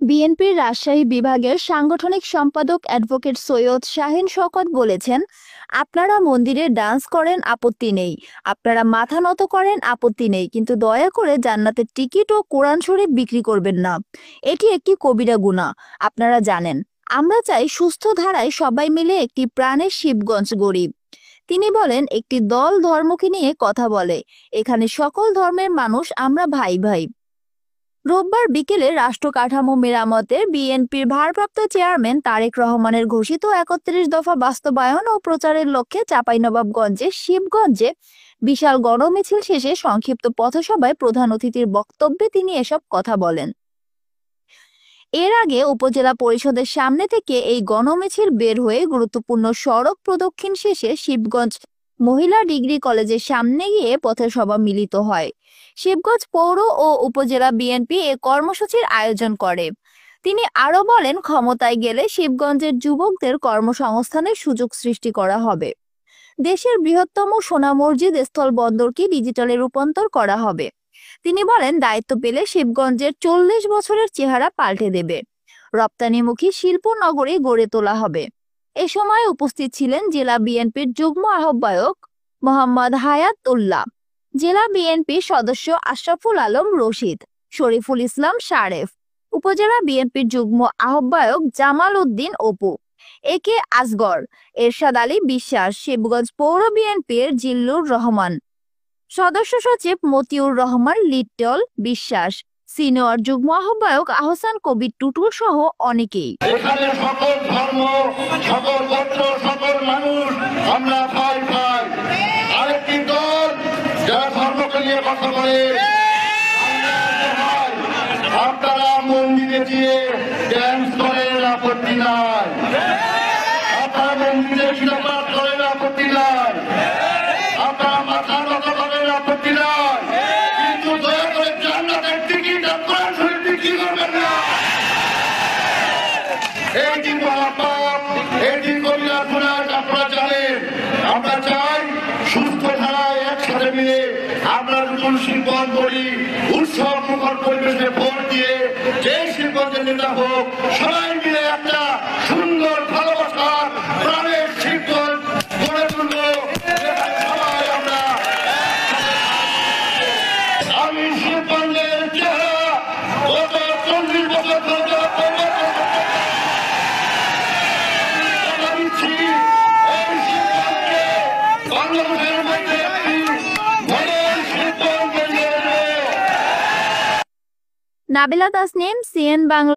বিএনপির রাজশাহী বিভাগের সাংগঠনিক সম্পাদক অ্যাডভোকেট সৈয়দ শাহীন শওকত বলেছেন, আপনারা মন্দিরে ডান্স করেন আপত্তি নেই, আপনারা মাথা নত করেন আপত্তি নেই, কিন্তু দয়া করে জান্নাতের টিকিট ও কোরআন শরীফ বিক্রি করবেন না। এটি একটি কবিরা গুনাহ। আপনারা জানেন, আমরা চাই সুস্থ ধারায় সবাই মিলে একটি প্রাণের শিবগঞ্জ গড়ি। তিনি বলেন, একটি দল ধর্মকে নিয়ে কথা বলে, এখানে সকল ধর্মের মানুষ আমরা ভাই ভাই। রোববার বিকেলে রাষ্ট্র কাঠামো মেরামতের বিএনপির ভারপ্রাপ্ত চেয়ারম্যান তারেক রহমানের ঘোষিত ৩১ দফা বাস্তবায়ন ও প্রচারের লক্ষ্যে চাঁপাইনবাবগঞ্জের শিবগঞ্জে বিশাল গণমিছিল শেষে সংক্ষিপ্ত পথসভায় প্রধান অতিথির বক্তব্যে তিনি এসব কথা বলেন। এর আগে উপজেলা পরিষদের সামনে থেকে এই গণমিছিল বের হয়ে গুরুত্বপূর্ণ সড়ক প্রদক্ষিণ শেষে শিবগঞ্জ মহিলা ডিগ্রি কলেজের সামনে গিয়ে পথসভা মিলিত হয়। শিবগঞ্জ পৌর ও উপজেলা বিএনপি এ কর্মসূচির আয়োজন করে। তিনি আরো বলেন, ক্ষমতায় গেলে শিবগঞ্জের যুবকদের কর্মসংস্থানের সুযোগ সৃষ্টি করা হবে। দেশের বৃহত্তম সোনা মসজিদ স্থলবন্দরকে ডিজিটালে রূপান্তর করা হবে। তিনি বলেন, দায়িত্ব পেলে শিবগঞ্জের ৪০ বছরের চেহারা পাল্টে দেবে। রপ্তানিমুখী শিল্প নগরী গড়ে তোলা হবে। এ সময় উপস্থিত ছিলেন জেলা বিএনপির যুগ্ম আহ্বায়ক মোহাম্মদ হায়াত উল্লাহ, জেলা বিএনপির সদস্য আশরাফুল আলম রশিদ, শরীফুল ইসলাম শারেফ, উপজেলা বিএনপির যুগ্ম আহ্বায়ক জামাল উদ্দিন অপু, এ কে আসগর, এরশাদ আলী বিশ্বাস, শিবগঞ্জ পৌর বিএনপির জিল্লুর রহমান, সদস্য সচিব মতিউর রহমান লিটল বিশ্বাস, সিনিয়র যুগ্ম আহ্বায়ক আহসান কবির টুটুল সহ অনেকেই। এখানে সকল ধর্ম, সকল গোত্র, সকল মানুষ আমরা ভাই ভাই। আরেকটি দল যারা ধর্মকে নিয়ে কথা বলে, আপনারা মন্দিরে গিয়ে ড্যান্স করেন আপত্তি নাই, আপনারা মন্দিরে শিলাপাত করেন আপত্তি নাই, আপনারা মাথা নত করেন আপত্তি নাই, কিন্তু দয়া করে জান্নাতের টিকিট কোরআন শরীফ বিক্রি করবেন না। এইটি মহাপাপ, এইটি কবিরা গুনাহ, আপনারা জানেন। আমরা চাই সুস্থ ধারায় একসাথে মিলে আমরা নতুন শিল্পন করি, উৎসব মুখর পরিবেশে ভোট দিয়ে যে শিল্পের নেতা হোক, সবাই মিলে একটা সুন্দর ভালোবাসার প্রাণের শিল্পন গড়ে তুলব। সবাই আমরা আমি শিল্পের চেহারা গত ৪০ বছর ধরে নাবিলা তাসনিম, সিএন বাংলা।